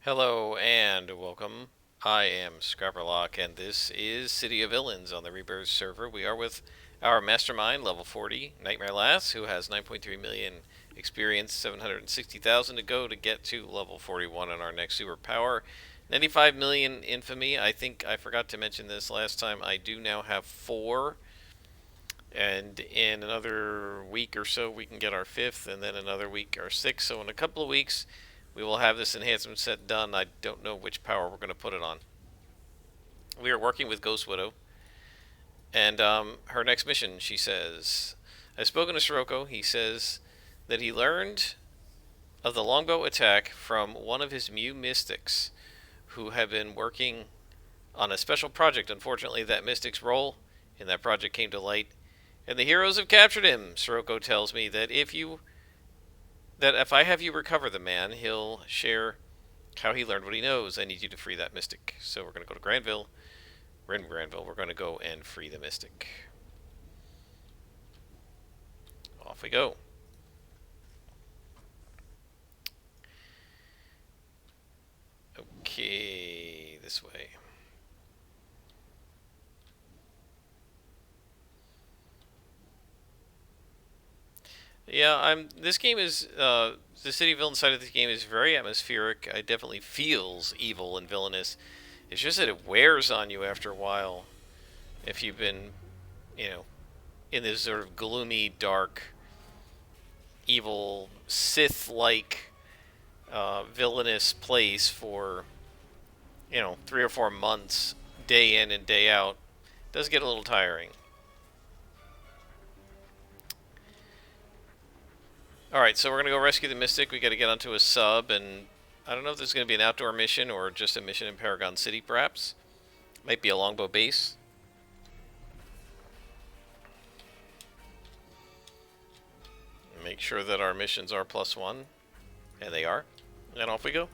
Hello and welcome. I am Scrapperlock, and this is City of Villains on the Rebirth server. We are with our Mastermind, level 40, Nightmare Lass, who has 9.3 million experience, 760,000 to go to get to level 41 on our next superpower. 95 million infamy. I think I forgot to mention this last time. I do now have 4, and in another week or so we can get our 5th, and then another week our 6th. So in a couple of weeks we will have this enhancement set done. I don't know which power we're going to put it on. We are working with Ghost Widow, and her next mission, she says, I've spoken to Sirocco. He says that he learned of the longbow attack from one of his Mew mystics who have been working on a special project. Unfortunately, that mystic's role in that project came to light, and the heroes have captured him. Sirocco tells me that if I have you recover the man, he'll share how he learned what he knows. I need you to free that mystic. So we're going to go to Granville. We're in Granville. We're going to go and free the mystic. Off we go. Okay, this way. Yeah, This game is the city villain side of this game is very atmospheric. It definitely feels evil and villainous. It's just that it wears on you after a while. If you've been, you know, in this sort of gloomy, dark, evil, Sith-like, villainous place for 3 or 4 months, day in and day out, it does get a little tiring. Alright, so we're going to go rescue the Mystic. We got to get onto a sub, and I don't know if there's going to be an outdoor mission or just a mission in Paragon City, perhaps. Might be a longbow base. Make sure that our missions are +1, and they are. And off we go.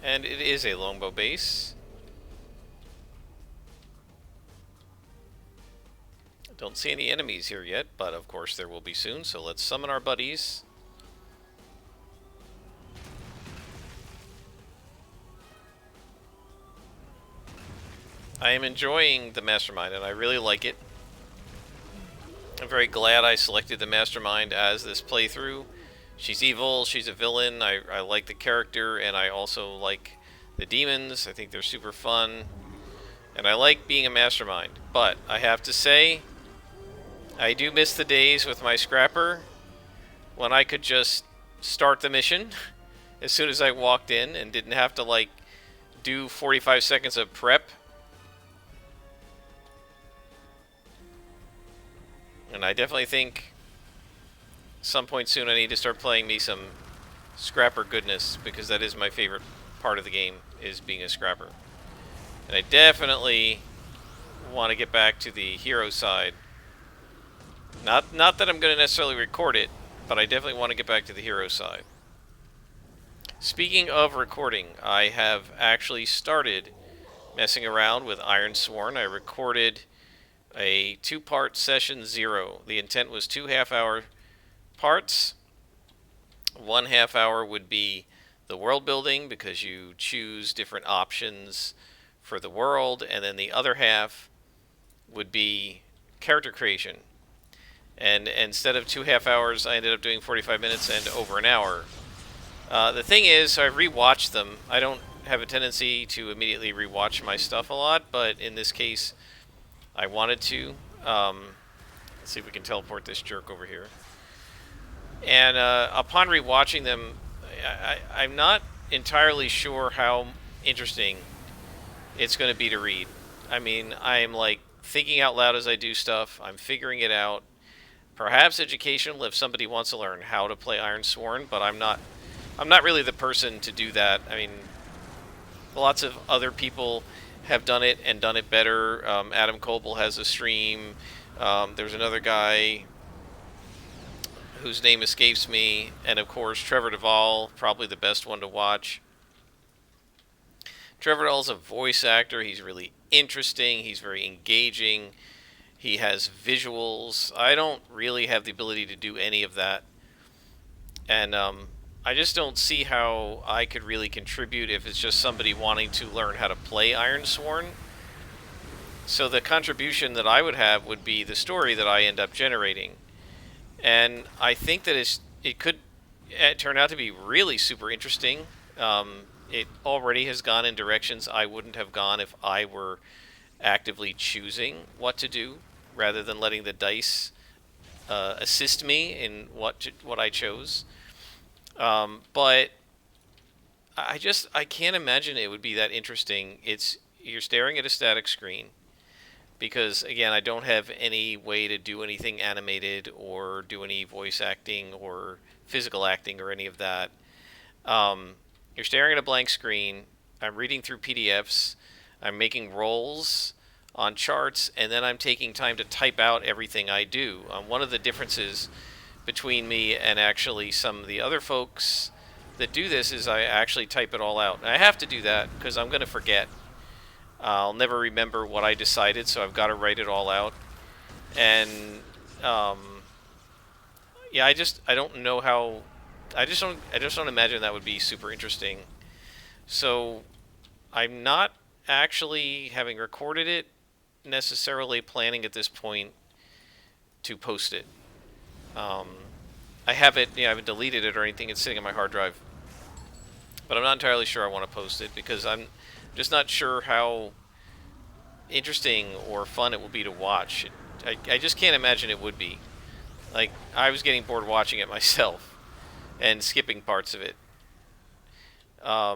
And it is a longbow base. Don't see any enemies here yet, but of course there will be soon, so let's summon our buddies. I am enjoying the Mastermind, and I really like it. I'm very glad I selected the Mastermind as this playthrough. She's evil, she's a villain, I like the character, and I also like the demons. I think they're super fun, and I like being a Mastermind. But I have to say, I do miss the days with my Scrapper when I could just start the mission as soon as I walked in and didn't have to, like, do 45 seconds of prep. And I definitely think some point soon I need to start playing me some Scrapper goodness, because that is my favorite part of the game, is being a Scrapper. And I definitely want to get back to the hero side. Not that I'm going to necessarily record it, but I definitely want to get back to the hero side. Speaking of recording, I have actually started messing around with Ironsworn. I recorded a 2-part session 0. The intent was 2 half-hour parts. 1 half-hour would be the world building, because you choose different options for the world, and then the other half would be character creation. And instead of 2 half-hours, I ended up doing 45 minutes and over an hour. The thing is, I rewatched them. I don't have a tendency to immediately rewatch my stuff a lot, but in this case, I wanted to. Let's see if we can teleport this jerk over here. And upon rewatching them, I'm not entirely sure how interesting it's going to be to read. I mean, I'm like thinking out loud as I do stuff. I'm figuring it out. Perhaps educational if somebody wants to learn how to play Ironsworn, but I'm not really the person to do that. I mean, lots of other people have done it and done it better. Adam Coble has a stream. There's another guy whose name escapes me, and of course Trevor Duvall, probably the best one to watch. Trevor Duvall's a voice actor. He's really interesting. He's very engaging. He has visuals. I don't really have the ability to do any of that. And I just don't see how I could really contribute if it's just somebody wanting to learn how to play Ironsworn. So the contribution that I would have would be the story that I end up generating. And I think that it could turn out to be really super interesting. It already has gone in directions I wouldn't have gone if I were actively choosing what to do, rather than letting the dice assist me in what I chose. But I can't imagine it would be that interesting. You're staring at a static screen, because again, I don't have any way to do anything animated or do any voice acting or physical acting or any of that. You're staring at a blank screen. I'm reading through PDFs. I'm making rolls on charts, and then I'm taking time to type out everything I do. One of the differences between me and actually some of the other folks that do this is I actually type it all out. And I have to do that because I'm going to forget. I'll never remember what I decided, so I've got to write it all out. And yeah, I don't know how. I just don't imagine that would be super interesting. So I'm not actually, having recorded it, necessarily planning at this point to post it. I have it. I haven't deleted it or anything. It's sitting on my hard drive, but I'm not entirely sure I want to post it because I'm just not sure how interesting or fun it will be to watch. I just can't imagine it would be. Like, I was getting bored watching it myself and skipping parts of it. I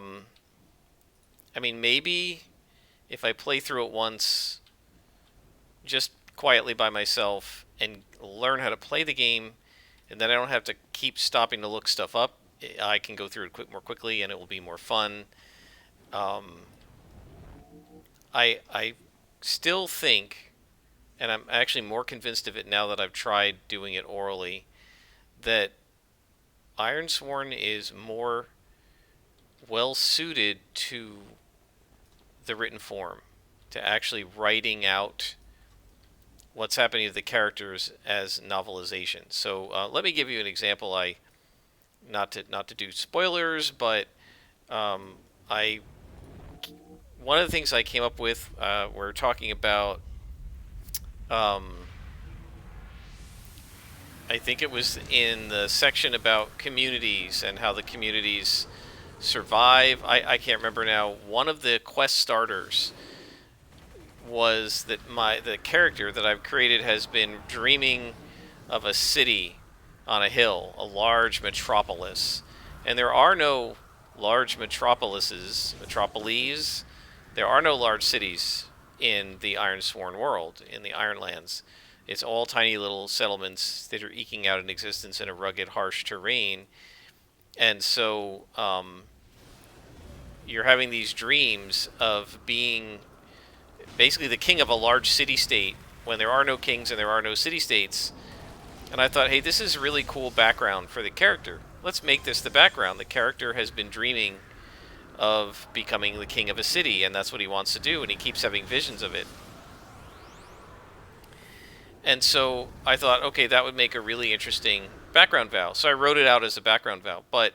mean, maybe if I play through it once, just quietly by myself, and learn how to play the game, and then I don't have to keep stopping to look stuff up, I can go through it more quickly, and it will be more fun. I still think, and I'm actually more convinced of it now that I've tried doing it orally, that Ironsworn is more well suited to the written form, to actually writing out what's happening to the characters as novelization. So let me give you an example. Not to do spoilers, but I one of the things I came up with, we're talking about. I think it was in the section about communities and how the communities survive. I can't remember now. One of the quest starters was that the character that I've created has been dreaming of a city on a hill, a large metropolis. And there are no large metropolises. There are no large cities in the Ironsworn world, in the Ironlands. It's all tiny little settlements that are eking out an existence in a rugged, harsh terrain. And so you're having these dreams of being basically the king of a large city-state when there are no kings and there are no city-states. And I thought, hey, this is a really cool background for the character. Let's make this the background. The character has been dreaming of becoming the king of a city, and that's what he wants to do, and he keeps having visions of it. And so I thought, okay, that would make a really interesting background vow. So I wrote it out as a background vow, but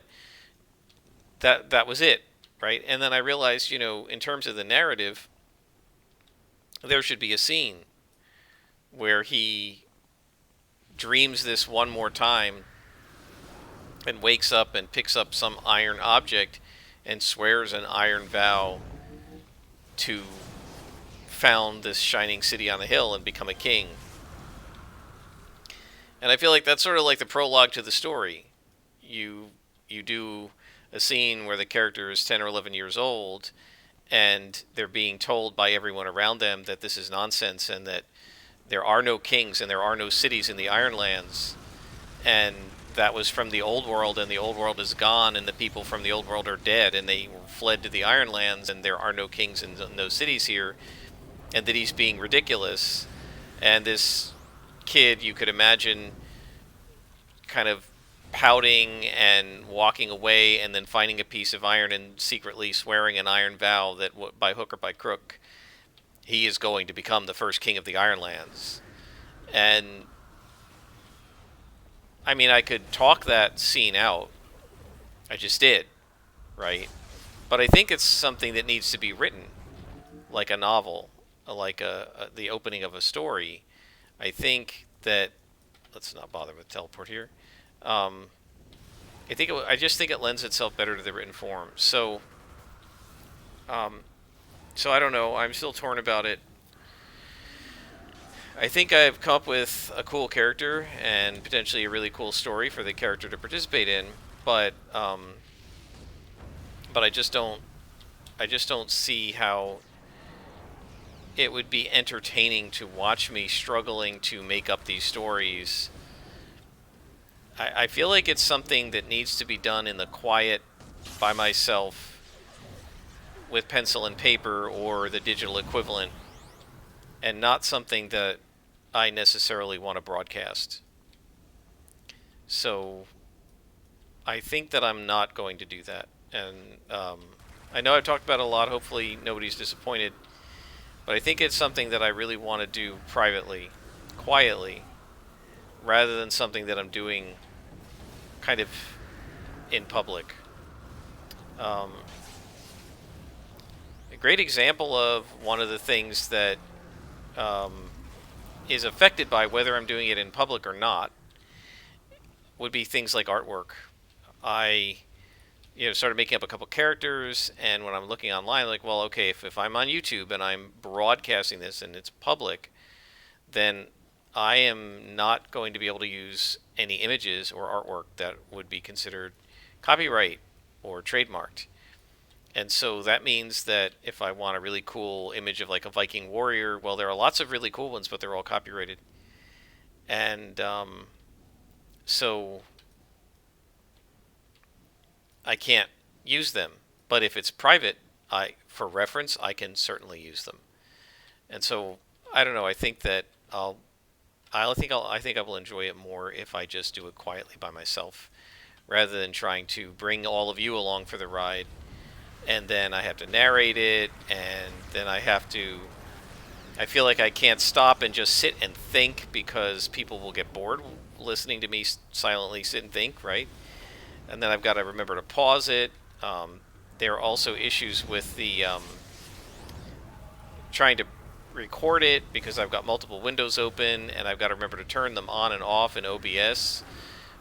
that was it, right? And then I realized, in terms of the narrative, there should be a scene where he dreams this one more time and wakes up and picks up some iron object and swears an iron vow to found this shining city on a hill and become a king. And I feel like that's sort of like the prologue to the story. You do a scene where the character is 10 or 11 years old, and they're being told by everyone around them that this is nonsense and that there are no kings and there are no cities in the Ironlands. And that was from the old world, and the old world is gone, and the people from the old world are dead, and they fled to the Ironlands, and there are no kings and no cities here, and that he's being ridiculous. And this kid, you could imagine, kind of pouting and walking away, and then finding a piece of iron and secretly swearing an iron vow that by hook or by crook, he is going to become the first king of the Ironlands. And I mean, I could talk that scene out. I just did, right? But I think it's something that needs to be written, like a novel, like the opening of a story. I think that let's not bother with teleport here. Um, I just think it lends itself better to the written form. Um, so I don't know. I'm still torn about it. I think I've come up with a cool character and potentially a really cool story for the character to participate in, but but I just don't see how it would be entertaining to watch me struggling to make up these stories. I feel like it's something that needs to be done in the quiet by myself with pencil and paper or the digital equivalent, and not something that I necessarily want to broadcast. So I think that I'm not going to do that. And I know I've talked about it a lot. Hopefully nobody's disappointed. But I think it's something that I really want to do privately, quietly, rather than something that I'm doing kind of in public. A great example of one of the things that is affected by whether I'm doing it in public or not would be things like artwork. I started making up a couple characters, and when I'm looking online, I'm like, well, okay, if I'm on YouTube and I'm broadcasting this and it's public, then I am not going to be able to use any images or artwork that would be considered copyright or trademarked. And so that means that if I want a really cool image of like a Viking warrior, well, there are lots of really cool ones, but they're all copyrighted. And so I can't use them. But if it's private, for reference, I can certainly use them. And so I don't know. I think that I think I will enjoy it more if I just do it quietly by myself, rather than trying to bring all of you along for the ride, and then I have to narrate it, and then I feel like I can't stop and just sit and think, because people will get bored listening to me silently sit and think, right? And then I've got to remember to pause it. There are also issues with the trying to record it, because I've got multiple windows open, and I've got to remember to turn them on and off in OBS,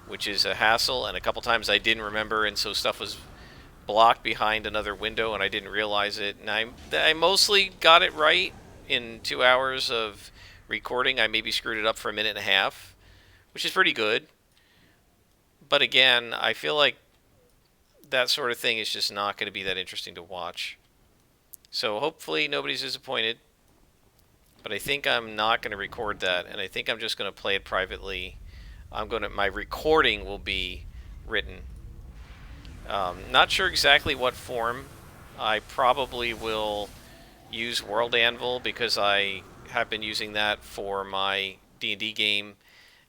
which is a hassle. And a couple times I didn't remember, and so stuff was blocked behind another window and I didn't realize it. And I mostly got it right in 2 hours of recording. I maybe screwed it up for a minute and a half, which is pretty good. But again, I feel like that sort of thing is just not going to be that interesting to watch. So hopefully nobody's disappointed. But I think I'm not going to record that, and I think I'm just going to play it privately. My recording will be written. Not sure exactly what form. I probably will use World Anvil, because I have been using that for my D&D game,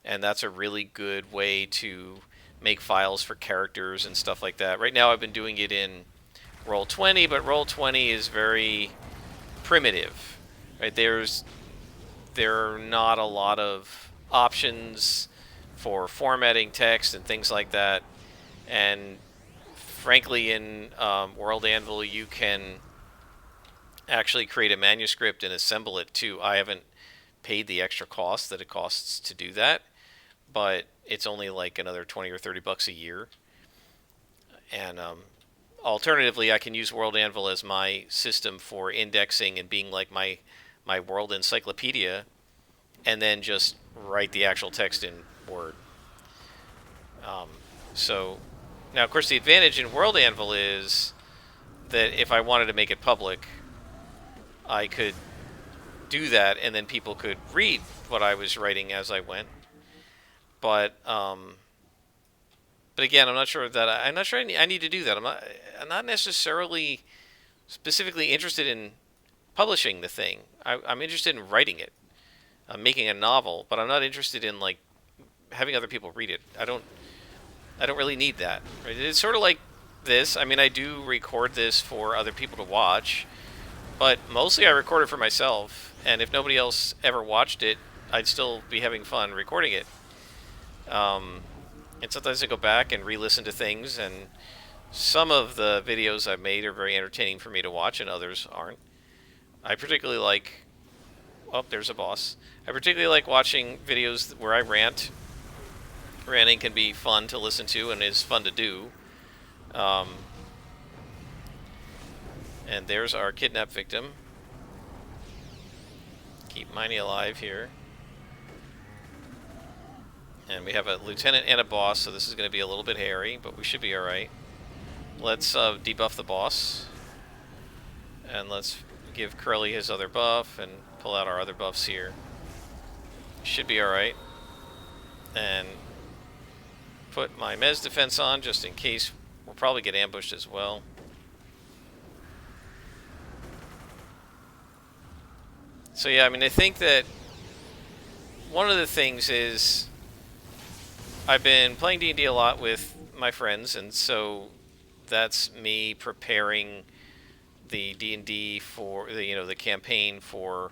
and that's a really good way to make files for characters and stuff like that. Right now I've been doing it in Roll20, but Roll20 is very primitive. Right, there are not a lot of options for formatting text and things like that, and frankly, in World Anvil, you can actually create a manuscript and assemble it too. I haven't paid the extra cost that it costs to do that, but it's only like another 20 or 30 bucks a year. And alternatively, I can use World Anvil as my system for indexing and being like my world encyclopedia, and then just write the actual text in Word. So now, of course, the advantage in World Anvil is that if I wanted to make it public, I could do that, and then people could read what I was writing as I went. But again, I'm not sure I need to do that. I'm not necessarily specifically interested in publishing the thing. I'm interested in writing it. I'm making a novel, but I'm not interested in like having other people read it. I don't really need that. Right? It's sort of like this. I mean, I do record this for other people to watch, but mostly I record it for myself. And if nobody else ever watched it, I'd still be having fun recording it. Um, and sometimes I go back and re-listen to things, and some of the videos I've made are very entertaining for me to watch, and others aren't. I particularly like. Oh, there's a boss. I particularly like watching videos where I rant. Ranting can be fun to listen to and is fun to do. Um, and there's our kidnapped victim. Keep Miney alive here. And we have a lieutenant and a boss, so this is going to be a little bit hairy, but we should be alright. Let's debuff the boss. And let's give Curly his other buff and pull out our other buffs here. Should be alright. And put my Mez defense on just in case. We'll probably get ambushed as well. So yeah, I mean, I think that one of the things is I've been playing D&D a lot with my friends, and so that's me preparing the D&D for the campaign for.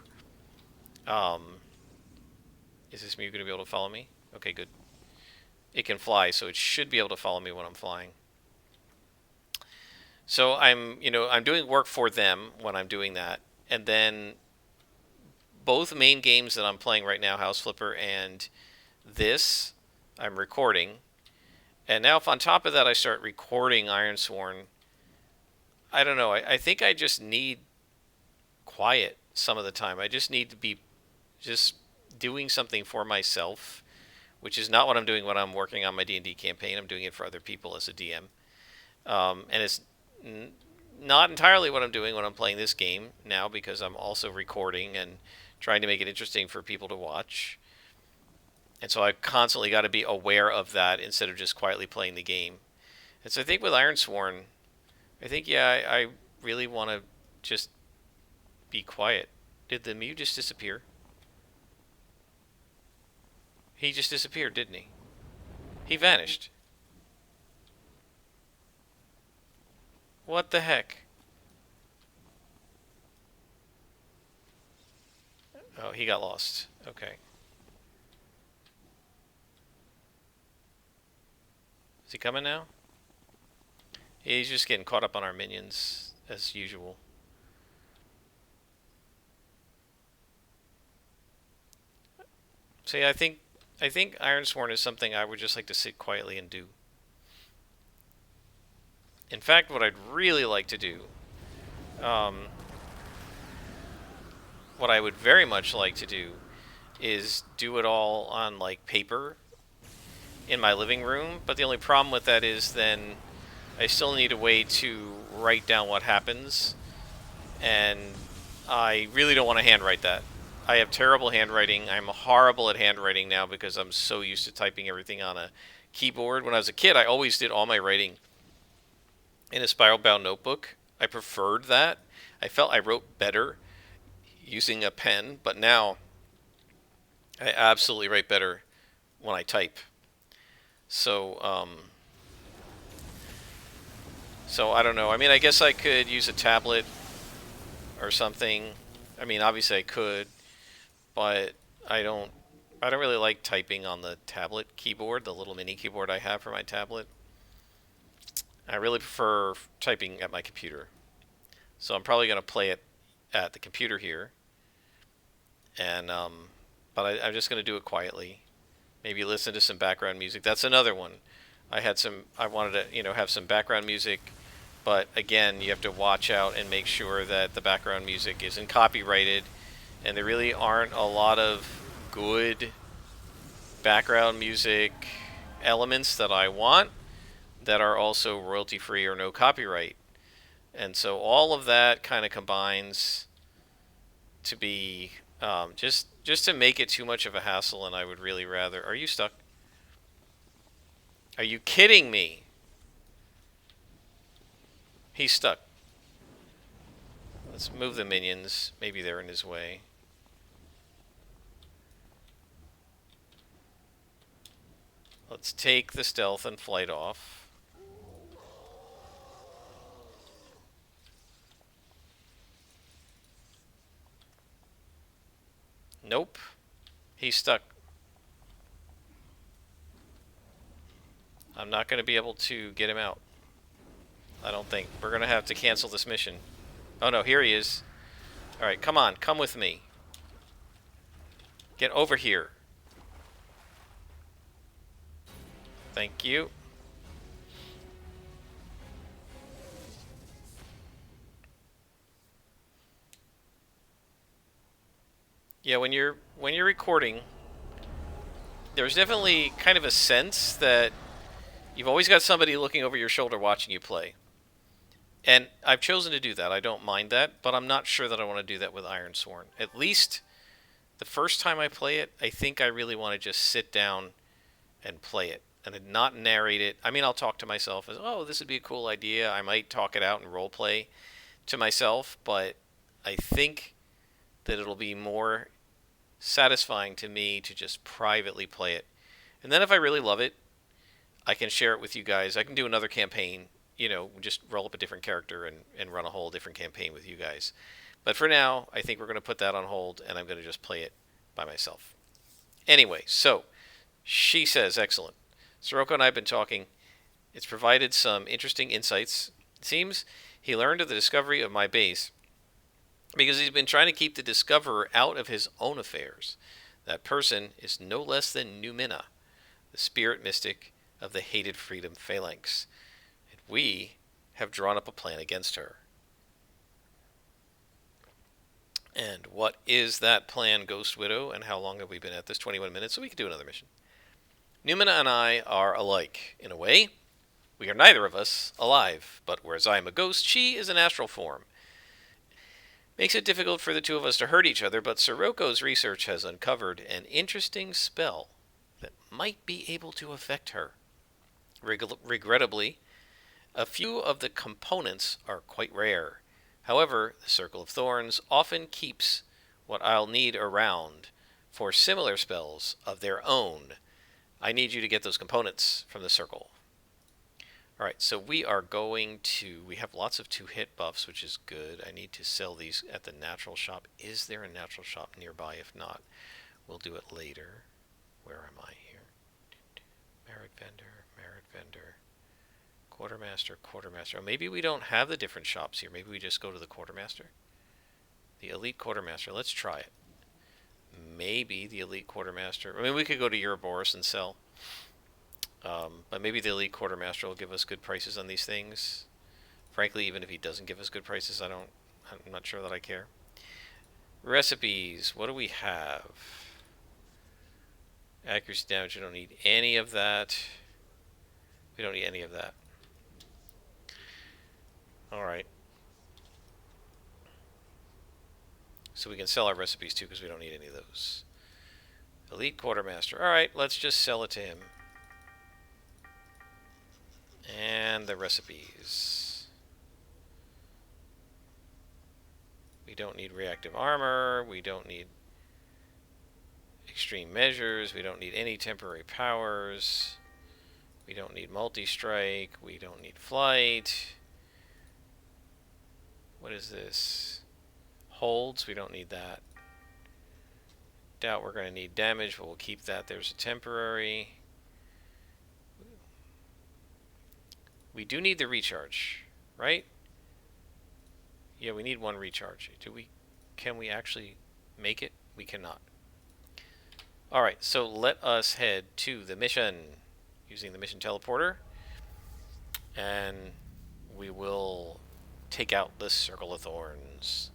Is this me going to be able to follow me? Okay, good. It can fly, so it should be able to follow me when I'm flying. So I'm doing work for them when I'm doing that, and then both main games that I'm playing right now, House Flipper and this, I'm recording. And now if on top of that I start recording Ironsworn, I don't know, I think I just need quiet some of the time. I just need to be just doing something for myself, which is not what I'm doing when I'm working on my D&D campaign. I'm doing it for other people as a DM. And it's not entirely what I'm doing when I'm playing this game now, because I'm also recording and trying to make it interesting for people to watch. And so I've constantly got to be aware of that instead of just quietly playing the game. And so I think with Ironsworn, I think, yeah, I really want to just be quiet. Did the Mew just disappear? He just disappeared, didn't he? He vanished. What the heck? Oh, he got lost. Okay. Is he coming now? He's just getting caught up on our minions, as usual. So yeah, I think Ironsworn is something I would just like to sit quietly and do. In fact, what I'd really like to do, what I would very much like to do, is do it all on like paper in my living room. But the only problem with that is then I still need a way to write down what happens, and I really don't want to handwrite that. I have terrible handwriting. I'm horrible at handwriting now because I'm so used to typing everything on a keyboard. When I was a kid, I always did all my writing in a spiral bound notebook. I preferred that. I felt I wrote better using a pen, but now I absolutely write better when I type. So, so I don't know. I mean, I guess I could use a tablet or something. I mean, obviously I could, but I don't really like typing on the tablet keyboard, the little mini keyboard I have for my tablet. I really prefer typing at my computer. So I'm probably going to play it at the computer here. And but I'm just going to do it quietly. Maybe listen to some background music. That's another one. I wanted to, have some background music, but again, you have to watch out and make sure that the background music isn't copyrighted. And there really aren't a lot of good background music elements that I want that are also royalty free or no copyright. And so all of that kind of combines to be just to make it too much of a hassle. And I would really rather. Are you stuck? Are you kidding me? He's stuck. Let's move the minions. Maybe they're in his way. Let's take the stealth and flight off. Nope. He's stuck. I'm not going to be able to get him out. I don't think. We're going to have to cancel this mission. Oh no, here he is. Alright, come on. Come with me. Get over here. Thank you. Yeah, when you're recording, there's definitely kind of a sense that you've always got somebody looking over your shoulder watching you play. And I've chosen to do that. I don't mind that, but I'm not sure that I want to do that with Ironsworn. At least the first time I play it, I think I really want to just sit down and play it and not narrate it. I mean, I'll talk to myself as, oh, this would be a cool idea. I might talk it out and role play to myself, but I think that it'll be more satisfying to me to just privately play it. And then if I really love it, I can share it with you guys. I can do another campaign, you know, just roll up a different character and run a whole different campaign with you guys. But for now, I think we're going to put that on hold, and I'm going to just play it by myself. Anyway, so she says, excellent. Sirocco and I have been talking. It's provided some interesting insights. It seems he learned of the discovery of my base because he's been trying to keep the discoverer out of his own affairs. That person is no less than Numina, the spirit mystic of the hated Freedom Phalanx. And we have drawn up a plan against her. And what is that plan, Ghost Widow, and how long have we been at this? 21 minutes, so we can do another mission. Numina and I are alike, in a way. We are neither of us alive, but whereas I am a ghost, she is an astral form. Makes it difficult for the two of us to hurt each other, but Sirocco's research has uncovered an interesting spell that might be able to affect her. Regrettably, a few of the components are quite rare. However, the Circle of Thorns often keeps what I'll need around for similar spells of their own. I need you to get those components from the Circle. Alright, so we are going to... We have lots of 2-hit buffs, which is good. I need to sell these at the natural shop. Is there a natural shop nearby? If not, we'll do it later. Where am I here? Merit vendor. Quartermaster. Oh, maybe we don't have the different shops here. Maybe we just go to the Quartermaster. The Elite Quartermaster. Let's try it. Maybe the Elite Quartermaster... I mean, we could go to Ouroboros and sell. But maybe the Elite Quartermaster will give us good prices on these things. Frankly, even if he doesn't give us good prices, I'm not sure that I care. Recipes. What do we have? Accuracy damage. We don't need any of that. We don't need any of that. Alright. So we can sell our recipes too, because we don't need any of those. Elite Quartermaster. Alright, let's just sell it to him. And the recipes. We don't need reactive armor. We don't need extreme measures. We don't need any temporary powers. We don't need multi-strike. We don't need flight. What is this? Holds. We don't need that. Doubt we're going to need damage, but we'll keep that. There's a temporary. We do need the recharge, right? Yeah, we need one recharge. Can we actually make it? We cannot. Alright, so let us head to the mission using the mission teleporter. And we will take out the Circle of Thorns.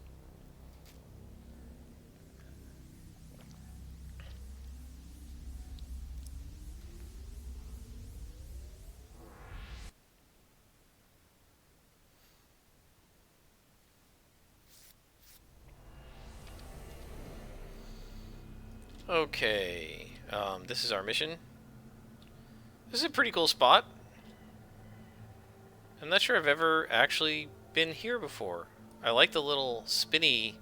Okay, this is our mission. This is a pretty cool spot. I'm not sure I've ever actually been here before. I like the little spinny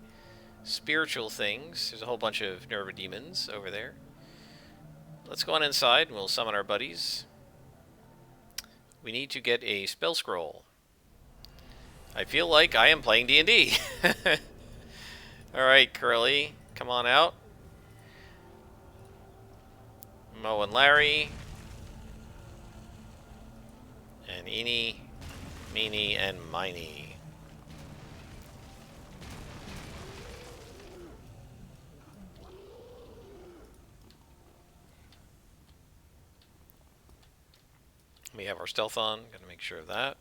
spiritual things. There's a whole bunch of neurodemons over there. Let's go on inside and we'll summon our buddies. We need to get a spell scroll. I feel like I am playing D&D. Alright, Curly, come on out. Mo and Larry. And Eeny, Meeny, and Miny. We have our stealth on. Gotta make sure of that.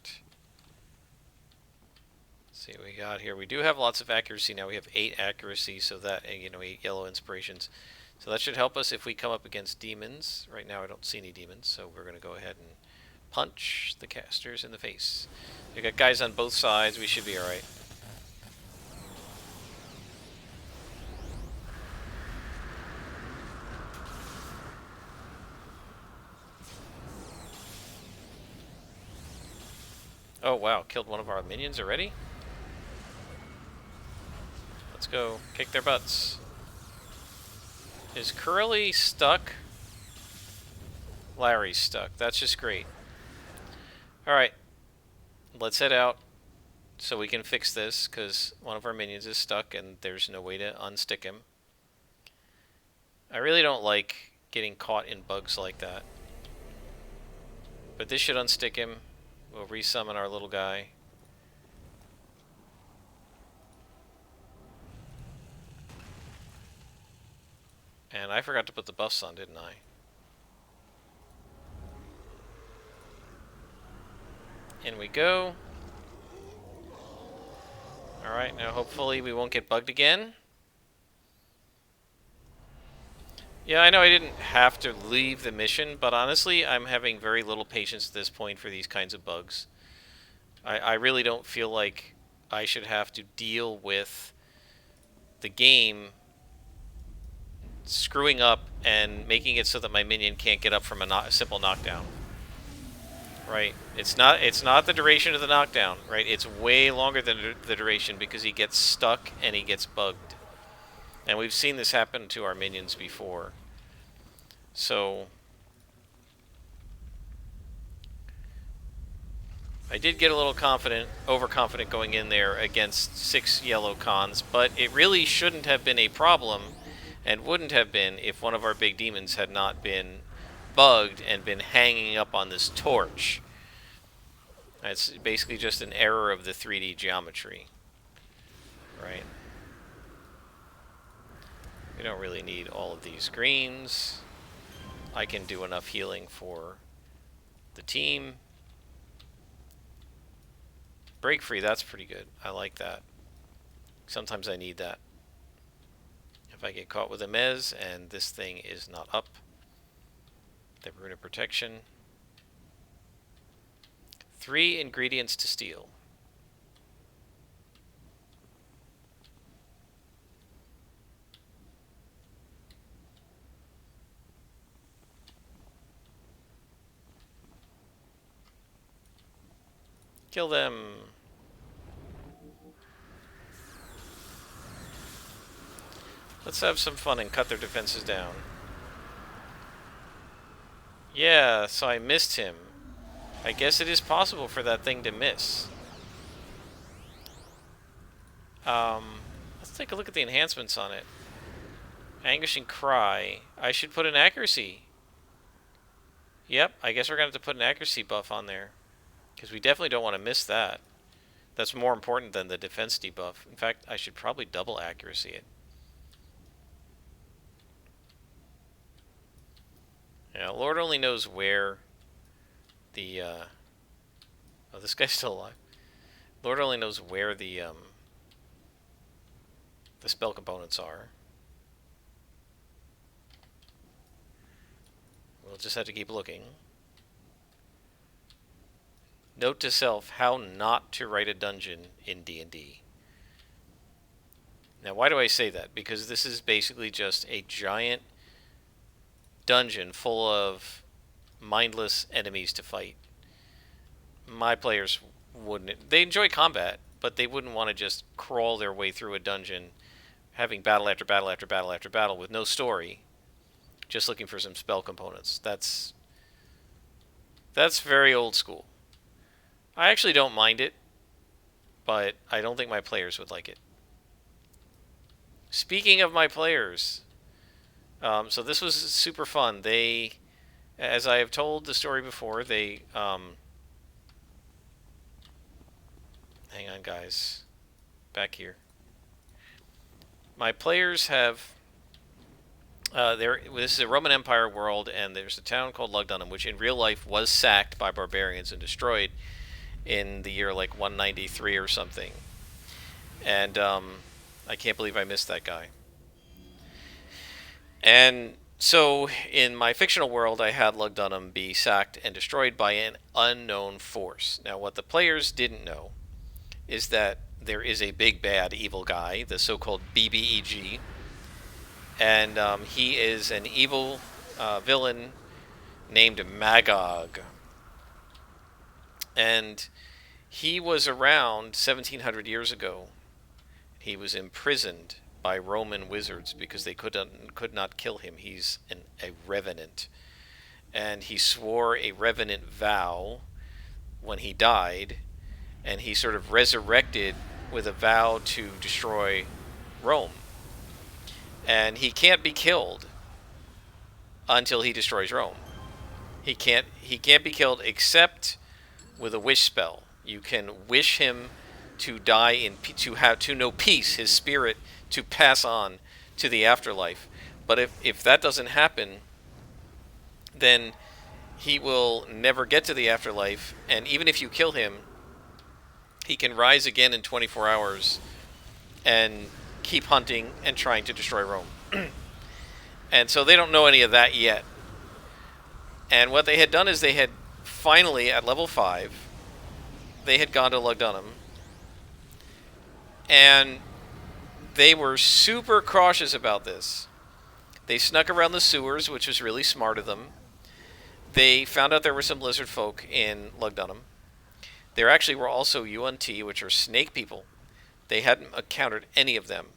Let's see what we got here. We do have lots of accuracy now. We have 8 accuracy, so that, 8 yellow inspirations. So that should help us if we come up against demons. Right now I don't see any demons, so we're going to go ahead and punch the casters in the face. We got guys on both sides. We should be alright. Oh wow, killed one of our minions already? Let's go kick their butts. Is Curly stuck? Larry's stuck. That's just great. Alright. Let's head out so we can fix this, because one of our minions is stuck and there's no way to unstick him. I really don't like getting caught in bugs like that. But this should unstick him. We'll resummon our little guy. And I forgot to put the buffs on, didn't I? In we go. Alright, now hopefully we won't get bugged again. Yeah, I know I didn't have to leave the mission, but honestly, I'm having very little patience at this point for these kinds of bugs. I really don't feel like I should have to deal with the game screwing up and making it so that my minion can't get up from a simple knockdown. Right? It's not the duration of the knockdown, right? It's way longer than the duration because he gets stuck and he gets bugged. And we've seen this happen to our minions before. So I did get a little overconfident going in there against 6 yellow cons, but it really shouldn't have been a problem and wouldn't have been if one of our big demons had not been bugged and been hanging up on this torch. It's basically just an error of the 3D geometry, right? We don't really need all of these greens. I can do enough healing for the team. Break free, that's pretty good. I like that. Sometimes I need that. If I get caught with a mez and this thing is not up, the rune of protection. 3 ingredients to steal. Kill them. Let's have some fun and cut their defenses down. Yeah, so I missed him. I guess it is possible for that thing to miss. Let's take a look at the enhancements on it. Anguishing Cry. I should put an accuracy. Yep, I guess we're going to have to put an accuracy buff on there. Because we definitely don't want to miss that. That's more important than the defense debuff. In fact, I should probably double accuracy it. Yeah, Lord only knows where the, oh, this guy's still alive. Lord only knows where the spell components are. We'll just have to keep looking. Note to self, how not to write a dungeon in D&D. Now, why do I say that? Because this is basically just a giant dungeon full of mindless enemies to fight. My players wouldn't. They enjoy combat, but they wouldn't want to just crawl their way through a dungeon, having battle after battle after battle after battle with no story, just looking for some spell components. That's very old school. I actually don't mind it, but I don't think my players would like it. Speaking of my players, So this was super fun. They, as I have told the story before, they hang on, guys, back here. My players have there. This is a Roman Empire world, and there's a town called Lugdunum, which in real life was sacked by barbarians and destroyed in the year like 193 or something. And I can't believe I missed that guy. And so in my fictional world, I had Lugdunum be sacked and destroyed by an unknown force. Now, what the players didn't know is that there is a big bad evil guy, the so-called BBEG, and he is an evil villain named Magog, and he was around 1700 years ago. He was imprisoned by Roman wizards because they could not kill him. He's a revenant, and he swore a revenant vow when he died, and he sort of resurrected with a vow to destroy Rome. And he can't be killed until he destroys Rome. He can't be killed except with a wish spell. You can wish him to die to know peace, his spirit to pass on to the afterlife. But if that doesn't happen, then he will never get to the afterlife, and even if you kill him, he can rise again in 24 hours and keep hunting and trying to destroy Rome. And so they don't know any of that yet. And what they had done is they had finally, at level 5, they had gone to Lugdunum, and they were super cautious about this. They snuck around the sewers, which was really smart of them. They found out there were some lizard folk in Lugdunum. There actually were also UNT, which are snake people. They hadn't encountered any of them.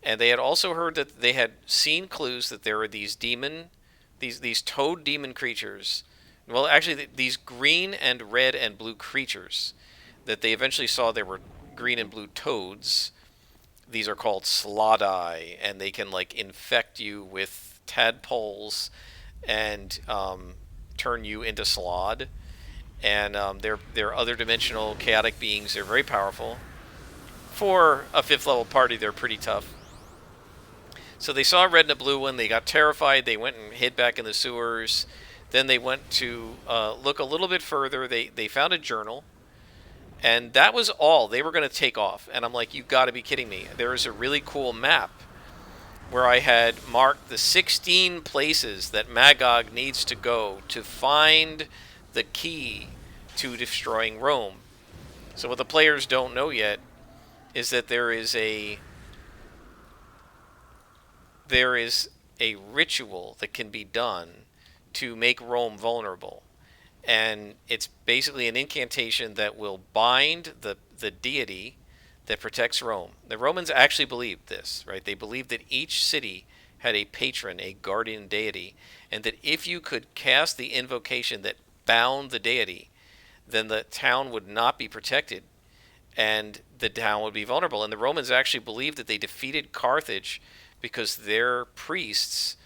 And they had also heard that they had seen clues that there were these toad demon creatures. Well, actually, these green and red and blue creatures that they eventually saw there were green and blue toads. These are called Slodai, and they can like infect you with tadpoles and turn you into slod. And they're other dimensional chaotic beings. They're very powerful. For a 5th level party, they're pretty tough. So they saw a red and a blue one. They got terrified. They went and hid back in the sewers. Then they went to look a little bit further. They found a journal. And that was all. They were going to take off. And I'm like, you got to be kidding me. There is a really cool map where I had marked the 16 places that Magog needs to go to find the key to destroying Rome. So what the players don't know yet is that there is a ritual that can be done to make Rome vulnerable. And it's basically an incantation that will bind the deity that protects Rome. The Romans actually believed this, right? They believed that each city had a patron, a guardian deity, and that if you could cast the invocation that bound the deity, then the town would not be protected and the town would be vulnerable. And the Romans actually believed that they defeated Carthage because their priests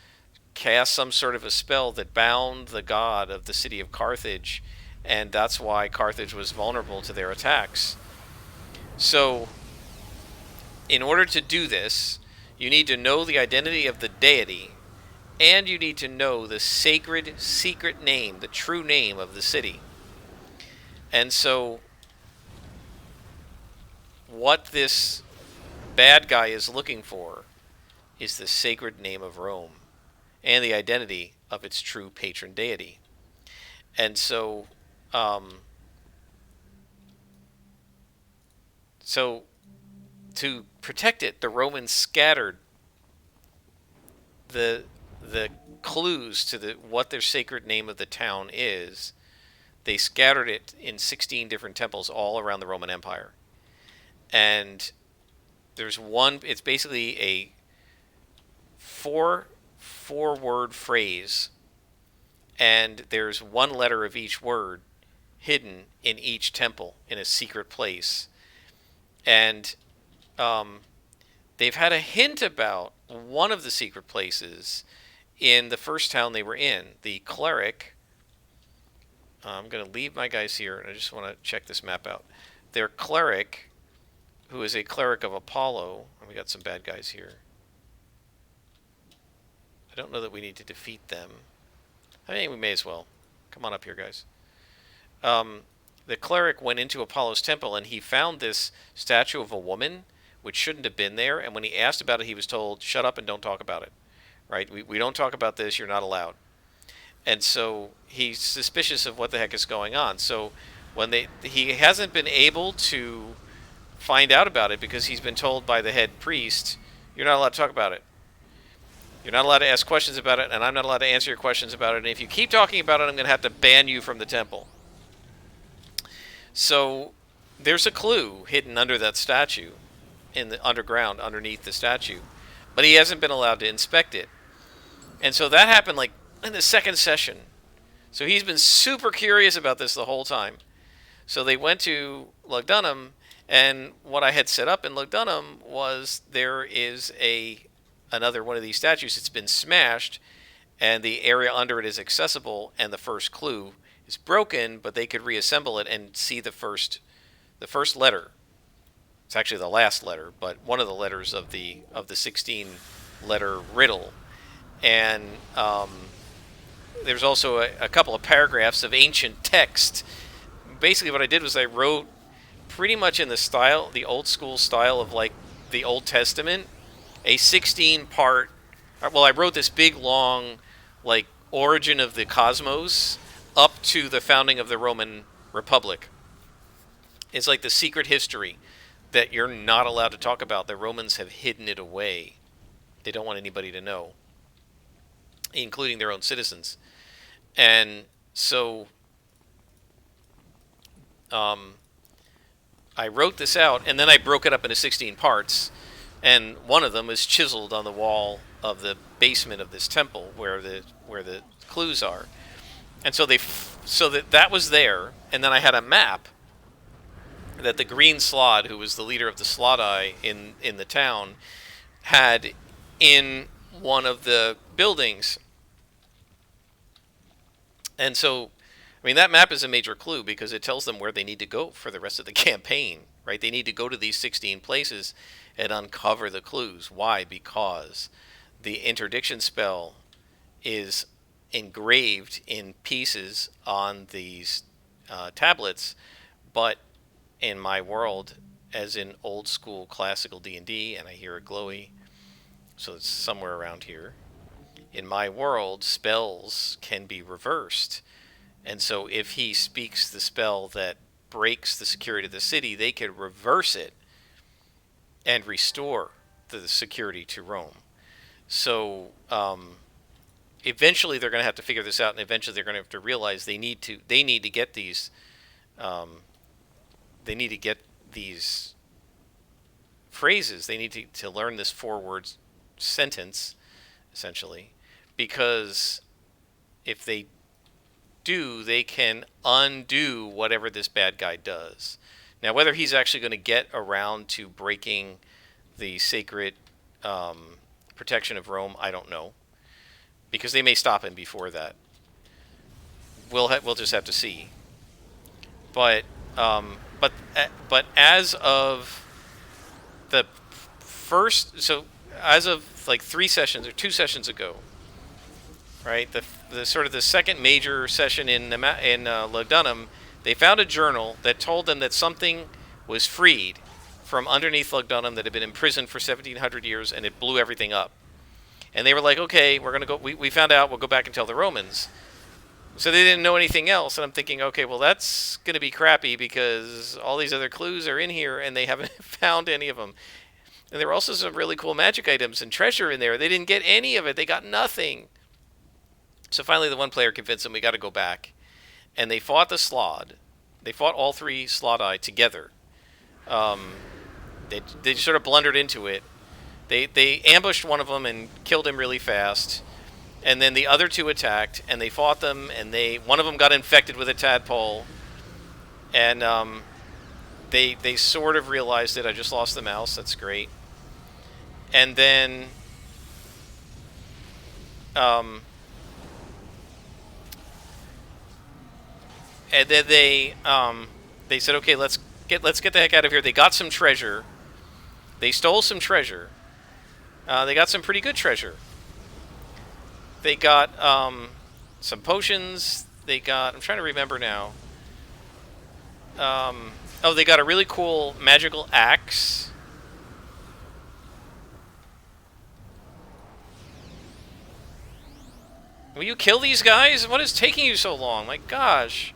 cast some sort of a spell that bound the god of the city of Carthage, and that's why Carthage was vulnerable to their attacks. So, in order to do this, you need to know the identity of the deity, and you need to know the sacred, secret name, the true name of the city. And so, what this bad guy is looking for is the sacred name of Rome and the identity of its true patron deity. And so, to protect it, the Romans scattered the clues to what their sacred name of the town is. They scattered it in 16 different temples all around the Roman Empire. And there's one, it's basically a four-word phrase, and there's one letter of each word hidden in each temple in a secret place. And they've had a hint about one of the secret places in the first town they were in. The cleric, I'm going to leave my guys here, and I just want to check this map out. Their cleric, who is a cleric of Apollo, and we got some bad guys here. I don't know that we need to defeat them. I mean, we may as well. Come on up here, guys. The cleric went into Apollo's temple, and he found this statue of a woman, which shouldn't have been there. And when he asked about it, he was told, "Shut up and don't talk about it." Right? We don't talk about this. You're not allowed. And so he's suspicious of what the heck is going on. So when he hasn't been able to find out about it because he's been told by the head priest, "You're not allowed to talk about it. You're not allowed to ask questions about it, and I'm not allowed to answer your questions about it. And if you keep talking about it, I'm going to have to ban you from the temple." So there's a clue hidden under that statue, in the underground, underneath the statue. But he hasn't been allowed to inspect it. And so that happened like in the second session. So he's been super curious about this the whole time. So they went to Lugdunum, and what I had set up in Lugdunum was there is another one of these statues. It's been smashed, and the area under it is accessible, and the first clue is broken, but they could reassemble it and see the first letter. It's actually the last letter, but one of the letters of the 16 letter riddle. And there's also a couple of paragraphs of ancient text. Basically what I did was I wrote pretty much in the old school style of like the Old Testament, a 16-part, well, I wrote this big long like origin of the cosmos up to the founding of the Roman Republic. It's like the secret history that you're not allowed to talk about. The Romans have hidden it away. They don't want anybody to know, including their own citizens. And so I wrote this out, and then I broke it up into 16 parts, and one of them is chiseled on the wall of the basement of this temple where the clues are. And so that was there, and then I had a map that the Green Slod, who was the leader of the Slodai in the town, had in one of the buildings. And so, I mean, that map is a major clue because it tells them where they need to go for the rest of the campaign, right? They need to go to these 16 places and uncover the clues. Why? Because the interdiction spell is engraved in pieces on these tablets, but in my world, as in old school classical D&D, and I hear a glowy, so it's somewhere around here. In my world, spells can be reversed, and so if he speaks the spell that breaks the security of the city, they could reverse it and restore the security to Rome. So eventually they're going to have to figure this out, and eventually they're going to have to realize they need to get these phrases. They need to learn this 4-word sentence, essentially, because if they do, they can undo whatever this bad guy does. Now, whether he's actually going to get around to breaking the sacred protection of Rome, I don't know, because they may stop him before that. We'll just have to see. But as of the first, so as of like 3 sessions or 2 sessions ago, right? The sort of the second major session in Lugdunum, they found a journal that told them that something was freed from underneath Lugdunum that had been imprisoned for 1,700 years, and it blew everything up. And they were like, okay, we're gonna go. We found out. We'll go back and tell the Romans. So they didn't know anything else, and I'm thinking, okay, well, that's going to be crappy because all these other clues are in here, and they haven't found any of them. And there were also some really cool magic items and treasure in there. They didn't get any of it. They got nothing. So finally, the one player convinced them we got to go back, and they fought the Slod. They fought all 3 Slodai together. They sort of blundered into it. They ambushed one of them and killed him really fast. And then the other 2 attacked, and they fought them, and one of them got infected with a tadpole. And they sort of realized it. I just lost the mouse. That's great. And then um, and then they said, okay, let's get the heck out of here. They got some treasure. They stole some treasure. They got some pretty good treasure. They got some potions. They got, I'm trying to remember now. Oh, they got a really cool magical axe. Will you kill these guys? What is taking you so long? My gosh.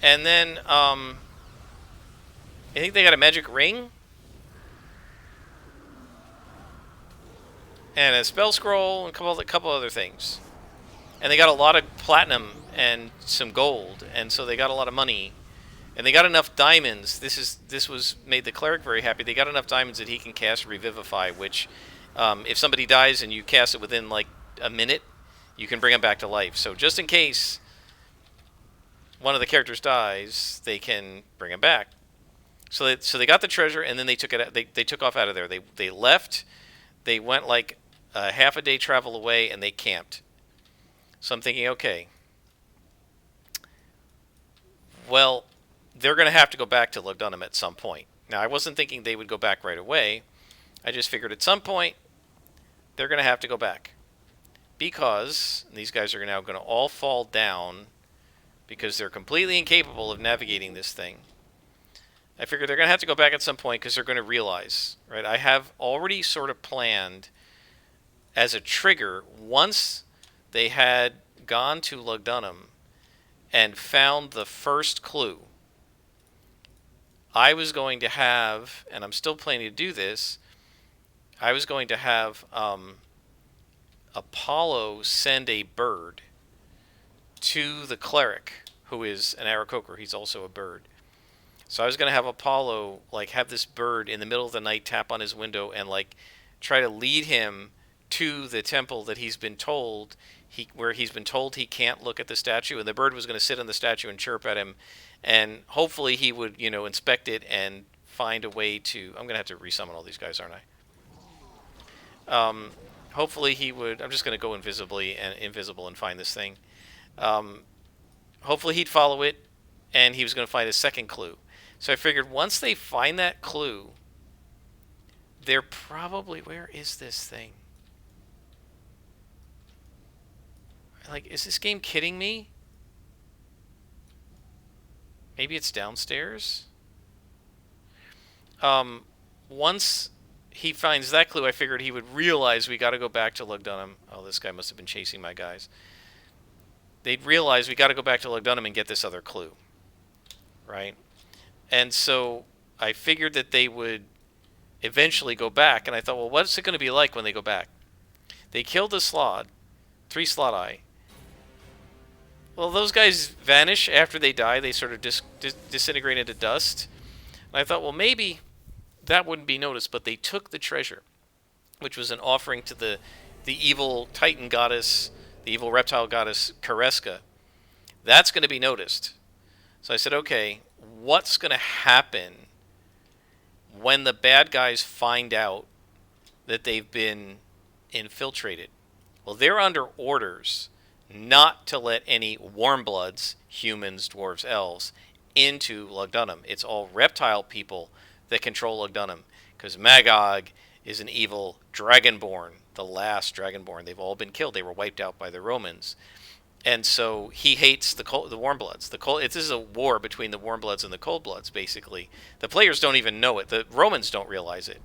And then, I think they got a magic ring. And a spell scroll, and a couple other things. And they got a lot of platinum and some gold, and so they got a lot of money. And they got enough diamonds. This was made the cleric very happy. They got enough diamonds that he can cast Revivify, which, if somebody dies and you cast it within like a minute, you can bring them back to life. So just in case one of the characters dies, they can bring him back. So they got the treasure, and then they took it. They took off out of there. They left. They went like a half a day travel away, and they camped. So I'm thinking, okay, well, they're going to have to go back to Lugdunum at some point. Now, I wasn't thinking they would go back right away. I just figured at some point they're going to have to go back, because these guys are now going to all fall down because they're completely incapable of navigating this thing. I figured they're going to have to go back at some point because they're going to realize, right? I have already sort of planned as a trigger, once they had gone to Lugdunum and found the first clue, I was going to have, and I'm still planning to do this, I was going to have Apollo send a bird to the cleric, who is an Aarakocra. He's also a bird. So I was going to have Apollo like have this bird in the middle of the night tap on his window and like try to lead him to the temple that he's been told he can't look at the statue, and the bird was going to sit on the statue and chirp at him, and hopefully he would, inspect it and find a way to. I'm going to have to resummon all these guys, aren't I? Hopefully he would. I'm just going to go invisible and find this thing. Hopefully he'd follow it, and he was going to find a second clue. So I figured once they find that clue, they're probably, where is this thing? Like, is this game kidding me? Maybe it's downstairs? Once he finds that clue, I figured he would realize we got to go back to Lugdunum. Oh, this guy must have been chasing my guys. They'd realize we got to go back to Lugdunum and get this other clue. Right? And so I figured that they would eventually go back, and I thought, well, what's it going to be like when they go back? They killed the Slod, 3 Slod-Eye. Well, those guys vanish after they die. They sort of disintegrate into dust. And I thought, well, maybe that wouldn't be noticed, but they took the treasure, which was an offering to the evil Titan goddess, the evil reptile goddess Kareska. That's going to be noticed. So I said, okay, what's going to happen when the bad guys find out that they've been infiltrated? Well, they're under orders not to let any warmbloods, humans, dwarves, elves, into Lugdunum. It's all reptile people that control Lugdunum, because Magog is an evil dragonborn, the last dragonborn. They've all been killed. They were wiped out by the Romans. And so he hates the warmbloods. This is a war between the warmbloods and the coldbloods, basically. The players don't even know it. The Romans don't realize it.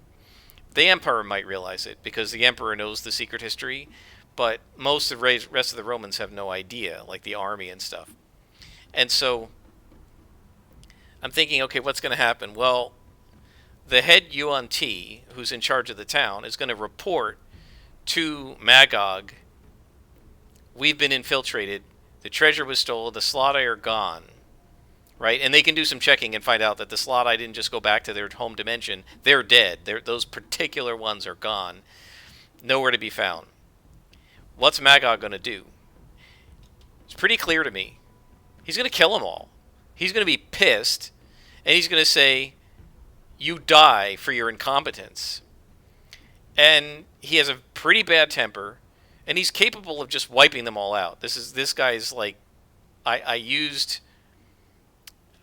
The Emperor might realize it, because the Emperor knows the secret history, but most of the rest of the Romans have no idea, like the army and stuff. And so I'm thinking, okay, what's going to happen? Well, the head Yuan Ti, who's in charge of the town, is going to report to Magog, we've been infiltrated, the treasure was stolen, the Slot-Eye are gone, right? And they can do some checking and find out that the Slot-Eye didn't just go back to their home dimension. They're dead. Those particular ones are gone. Nowhere to be found. What's Magog going to do? It's pretty clear to me. He's going to kill them all. He's going to be pissed, and he's going to say, you die for your incompetence. And he has a pretty bad temper, and he's capable of just wiping them all out. This guy's like, I used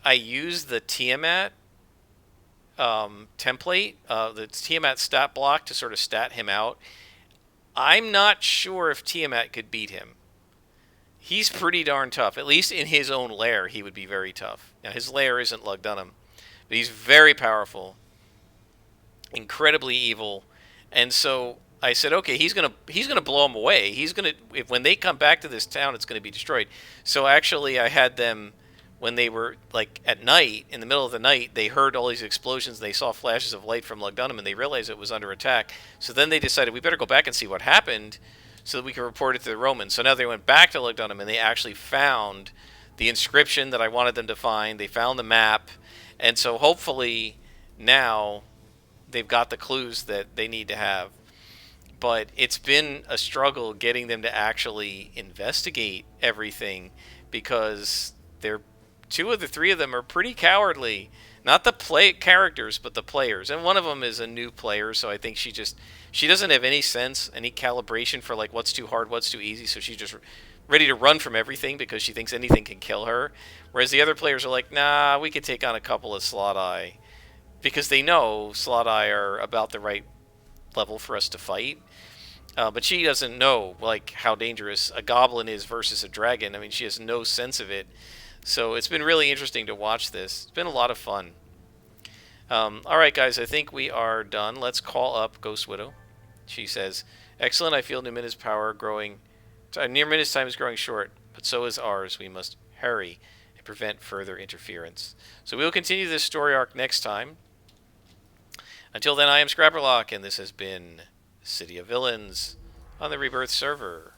the Tiamat template, the Tiamat stat block to sort of stat him out. I'm not sure if Tiamat could beat him. He's pretty darn tough. At least in his own lair, he would be very tough. Now, his lair isn't Lugdunum, but he's very powerful, incredibly evil, and so I said, okay, he's gonna blow them away. When they come back to this town, it's gonna be destroyed. So actually, I had them when they were like at night, in the middle of the night, they heard all these explosions. They saw flashes of light from Lugdunum, and they realized it was under attack. So then they decided we better go back and see what happened, so that we can report it to the Romans. So now they went back to Lugdunum, and they actually found the inscription that I wanted them to find. They found the map, and so hopefully now they've got the clues that they need to have. But it's been a struggle getting them to actually investigate everything, because they're two of the three of them are pretty cowardly. Not the play characters, but the players. And one of them is a new player, so I think she doesn't have any sense, any calibration for like what's too hard, what's too easy. So she's just ready to run from everything because she thinks anything can kill her. Whereas the other players are like, nah, we could take on a couple of Slot Eye, because they know Slot Eye are about the right level for us to fight. But she doesn't know like how dangerous a goblin is versus a dragon. I mean, she has no sense of it. So it's been really interesting to watch this. It's been a lot of fun. All right, guys, I think we are done. Let's call up Ghost Widow. She says, "Excellent. I feel Numina's power growing. Near Mina's time is growing short, but so is ours. We must hurry and prevent further interference." So we will continue this story arc next time. Until then, I am Scrapperlock, and this has been City of Villains on the Rebirth server.